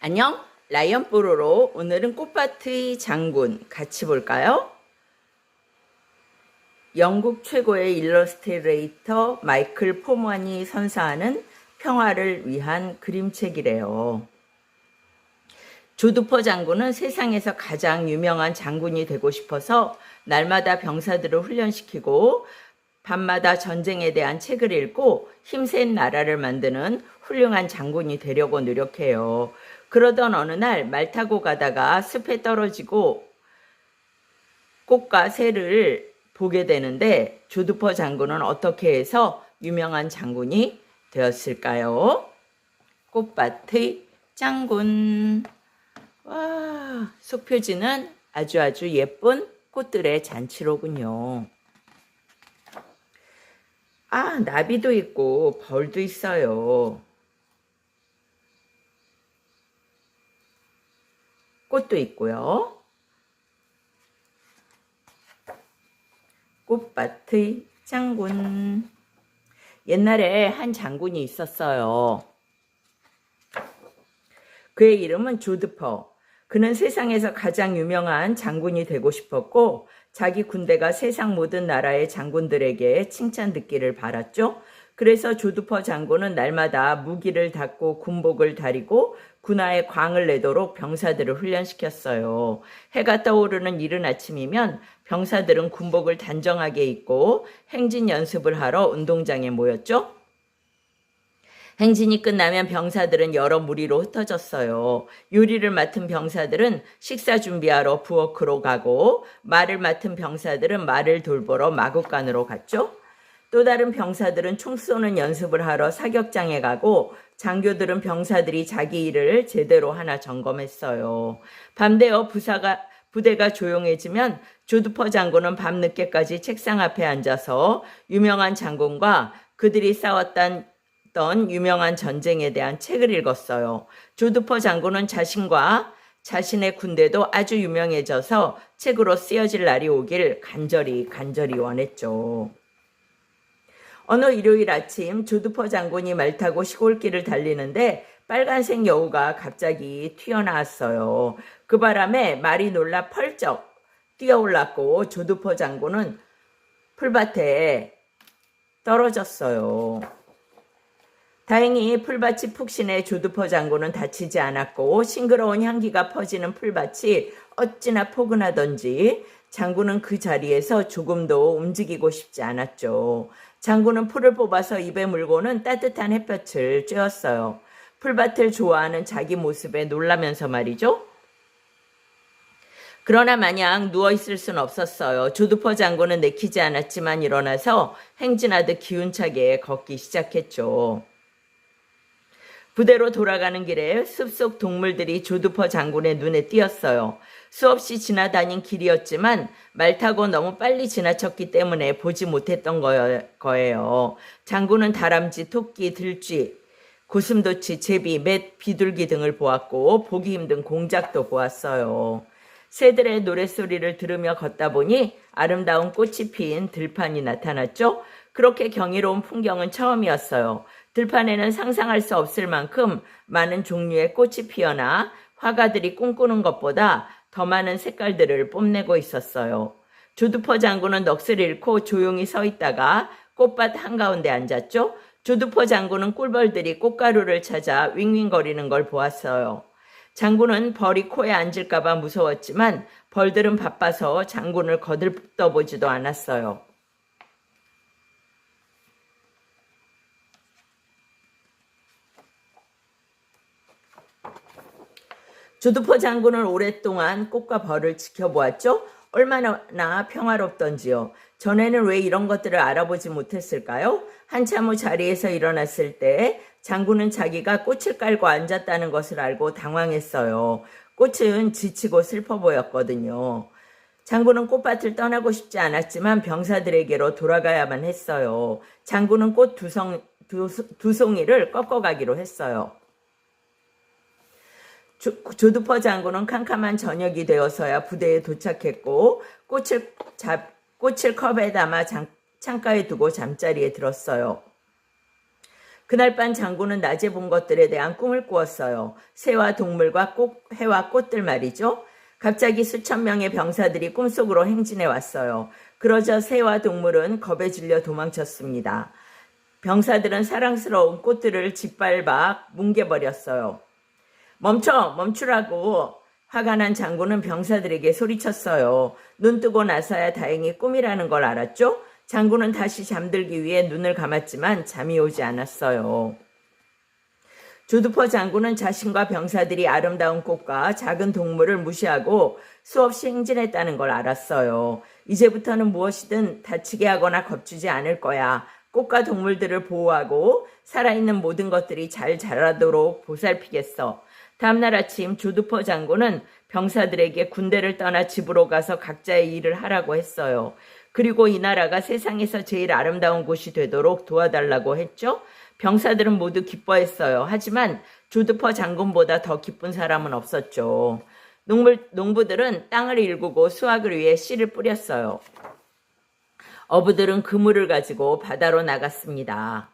안녕, 라이언 뽀로로. 오늘은 꽃밭의 장군 같이 볼까요? 영국 최고의 일러스트레이터 마이클 포먼이 선사하는 평화를 위한 그림책이래요. 조드퍼 장군은 세상에서 가장 유명한 장군이 되고 싶어서 날마다 병사들을 훈련시키고 밤마다 전쟁에 대한 책을 읽고 힘센 나라를 만드는 훌륭한 장군이 되려고 노력해요. 그러던 어느 날 말 타고 가다가 숲에 떨어지고 꽃과 새를 보게 되는데 조드퍼 장군은 어떻게 해서 유명한 장군이 되었을까요? 꽃밭의 장군. 와, 속표지는 아주 예쁜 꽃들의 잔치로군요. 아, 나비도 있고 벌도 있어요. 꽃도 있고요. 꽃밭의 장군. 옛날에 한 장군이 있었어요. 그의 이름은 조드퍼. 그는 세상에서 가장 유명한 장군이 되고 싶었고 자기 군대가 세상 모든 나라의 장군들에게 칭찬 듣기를 바랐죠. 그래서 조드퍼 장군은 날마다 무기를 닫고 군복을 다리고 군화에 광을 내도록 병사들을 훈련시켰어요. 해가 떠오르는 이른 아침이면 병사들은 군복을 단정하게 입고 행진 연습을 하러 운동장에 모였죠. 행진이 끝나면 병사들은 여러 무리로 흩어졌어요. 요리를 맡은 병사들은 식사 준비하러 부엌으로 가고 말을 맡은 병사들은 말을 돌보러 마구간으로 갔죠. 또 다른 병사들은 총 쏘는 연습을 하러 사격장에 가고 장교들은 병사들이 자기 일을 제대로 하나 점검했어요. 밤되어 부대가 조용해지면 조드퍼 장군은 밤늦게까지 책상 앞에 앉아서 유명한 장군과 그들이 싸웠던 유명한 전쟁에 대한 책을 읽었어요. 조드퍼 장군은 자신과 자신의 군대도 아주 유명해져서 책으로 쓰여질 날이 오길 간절히 원했죠. 어느 일요일 아침 조드퍼 장군이 말 타고 시골길을 달리는데 빨간색 여우가 갑자기 튀어나왔어요. 그 바람에 말이 놀라 펄쩍 뛰어올랐고 조드퍼 장군은 풀밭에 떨어졌어요. 다행히 풀밭이 푹신해 조드퍼 장군은 다치지 않았고 싱그러운 향기가 퍼지는 풀밭이 어찌나 포근하던지 장군은 그 자리에서 조금도 움직이고 싶지 않았죠. 장군은 풀을 뽑아서 입에 물고는 따뜻한 햇볕을 쬐었어요. 풀밭을 좋아하는 자기 모습에 놀라면서 말이죠. 그러나 마냥 누워있을 순 없었어요. 조드퍼 장군은 내키지 않았지만 일어나서 행진하듯 기운차게 걷기 시작했죠. 부대로 돌아가는 길에 숲속 동물들이 조드퍼 장군의 눈에 띄었어요. 수없이 지나다닌 길이었지만 말 타고 너무 빨리 지나쳤기 때문에 보지 못했던 거예요. 장군은 다람쥐, 토끼, 들쥐, 고슴도치, 제비, 맷, 비둘기 등을 보았고 보기 힘든 공작도 보았어요. 새들의 노랫소리를 들으며 걷다 보니 아름다운 꽃이 핀 들판이 나타났죠. 그렇게 경이로운 풍경은 처음이었어요. 들판에는 상상할 수 없을 만큼 많은 종류의 꽃이 피어나 화가들이 꿈꾸는 것보다 더 많은 색깔들을 뽐내고 있었어요. 조드퍼 장군은 넋을 잃고 조용히 서 있다가 꽃밭 한가운데 앉았죠. 조드퍼 장군은 꿀벌들이 꽃가루를 찾아 윙윙거리는 걸 보았어요. 장군은 벌이 코에 앉을까봐 무서웠지만 벌들은 바빠서 장군을 거들떠보지도 않았어요. 조드퍼 장군은 오랫동안 꽃과 벌을 지켜보았죠. 얼마나 평화롭던지요. 전에는 왜 이런 것들을 알아보지 못했을까요? 한참 후 자리에서 일어났을 때 장군은 자기가 꽃을 깔고 앉았다는 것을 알고 당황했어요. 꽃은 지치고 슬퍼 보였거든요. 장군은 꽃밭을 떠나고 싶지 않았지만 병사들에게로 돌아가야만 했어요. 장군은 꽃 두 송이를 꺾어가기로 했어요. 조드퍼 장군은 캄캄한 저녁이 되어서야 부대에 도착했고 꽃을 컵에 담아 창가에 두고 잠자리에 들었어요. 그날 밤 장군은 낮에 본 것들에 대한 꿈을 꾸었어요. 새와 동물과 해와 꽃들 말이죠. 갑자기 수천 명의 병사들이 꿈속으로 행진해 왔어요. 그러자 새와 동물은 겁에 질려 도망쳤습니다. 병사들은 사랑스러운 꽃들을 짓밟아 뭉개버렸어요. 멈추라고. 화가 난 장군은 병사들에게 소리쳤어요. 눈 뜨고 나서야 다행히 꿈이라는 걸 알았죠? 장군은 다시 잠들기 위해 눈을 감았지만 잠이 오지 않았어요. 조두퍼 장군은 자신과 병사들이 아름다운 꽃과 작은 동물을 무시하고 수없이 행진했다는 걸 알았어요. 이제부터는 무엇이든 다치게 하거나 겁주지 않을 거야. 꽃과 동물들을 보호하고 살아있는 모든 것들이 잘 자라도록 보살피겠어. 다음날 아침 조두퍼 장군은 병사들에게 군대를 떠나 집으로 가서 각자의 일을 하라고 했어요. 그리고 이 나라가 세상에서 제일 아름다운 곳이 되도록 도와달라고 했죠. 병사들은 모두 기뻐했어요. 하지만 조두퍼 장군보다 더 기쁜 사람은 없었죠. 농부들은 땅을 일구고 수확을 위해 씨를 뿌렸어요. 어부들은 그물을 가지고 바다로 나갔습니다.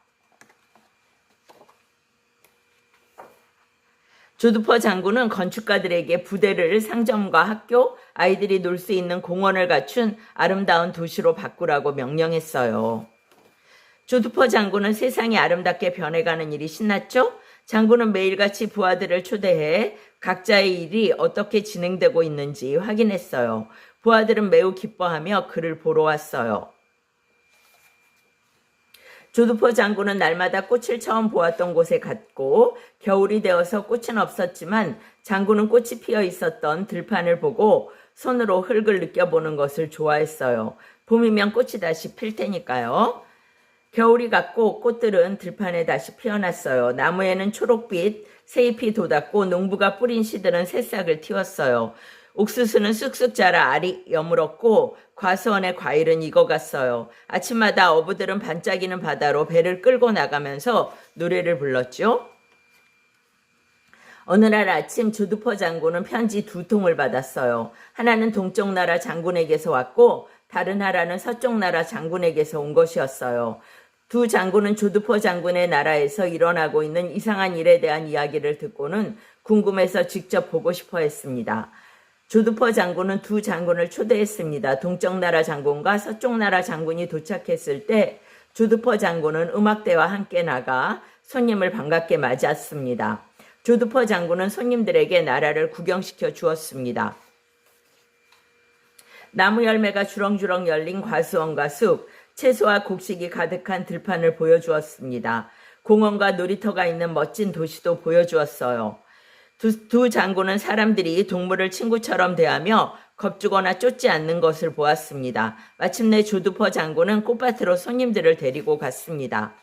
조두퍼 장군은 건축가들에게 부대를 상점과 학교, 아이들이 놀 수 있는 공원을 갖춘 아름다운 도시로 바꾸라고 명령했어요. 조두퍼 장군은 세상이 아름답게 변해가는 일이 신났죠? 장군은 매일같이 부하들을 초대해 각자의 일이 어떻게 진행되고 있는지 확인했어요. 부하들은 매우 기뻐하며 그를 보러 왔어요. 조두퍼 장군은 날마다 꽃을 처음 보았던 곳에 갔고 겨울이 되어서 꽃은 없었지만 장군은 꽃이 피어 있었던 들판을 보고 손으로 흙을 느껴보는 것을 좋아했어요. 봄이면 꽃이 다시 필 테니까요. 겨울이 갔고 꽃들은 들판에 다시 피어났어요. 나무에는 초록빛 새잎이 돋았고 농부가 뿌린 씨들은 새싹을 틔웠어요. 옥수수는 쑥쑥 자라 알이 여물었고 과수원의 과일은 익어갔어요. 아침마다 어부들은 반짝이는 바다로 배를 끌고 나가면서 노래를 불렀죠. 어느 날 아침 조두퍼 장군은 편지 2통을 받았어요. 하나는 동쪽 나라 장군에게서 왔고 다른 하나는 서쪽 나라 장군에게서 온 것이었어요. 두 장군은 조두퍼 장군의 나라에서 일어나고 있는 이상한 일에 대한 이야기를 듣고는 궁금해서 직접 보고 싶어 했습니다. 조두퍼 장군은 두 장군을 초대했습니다. 동쪽 나라 장군과 서쪽 나라 장군이 도착했을 때 조두퍼 장군은 음악대와 함께 나가 손님을 반갑게 맞았습니다. 조두퍼 장군은 손님들에게 나라를 구경시켜 주었습니다. 나무 열매가 주렁주렁 열린 과수원과 숲, 채소와 곡식이 가득한 들판을 보여주었습니다. 공원과 놀이터가 있는 멋진 도시도 보여주었어요. 두 장군은 사람들이 동물을 친구처럼 대하며 겁주거나 쫓지 않는 것을 보았습니다. 마침내 조두퍼 장군은 꽃밭으로 손님들을 데리고 갔습니다.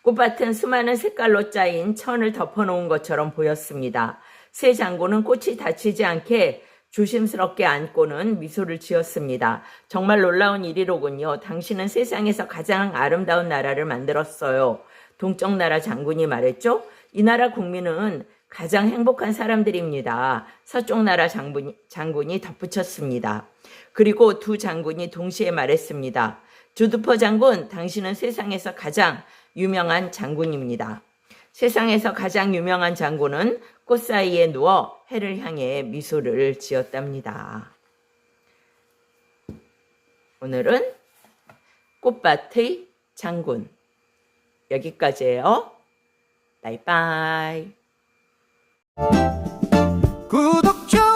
꽃밭은 수많은 색깔로 짜인 천을 덮어놓은 것처럼 보였습니다. 세 장군은 꽃이 다치지 않게 조심스럽게 안고는 미소를 지었습니다. 정말 놀라운 일이로군요. 당신은 세상에서 가장 아름다운 나라를 만들었어요. 동쪽 나라 장군이 말했죠. 이 나라 국민은 가장 행복한 사람들입니다. 서쪽 나라 장군이 덧붙였습니다. 그리고 두 장군이 동시에 말했습니다. 조두퍼 장군, 당신은 세상에서 가장 유명한 장군입니다. 세상에서 가장 유명한 장군은 꽃 사이에 누워 해를 향해 미소를 지었답니다. 오늘은 꽃밭의 장군. 여기까지예요. 바이바이. 구독, 좋아요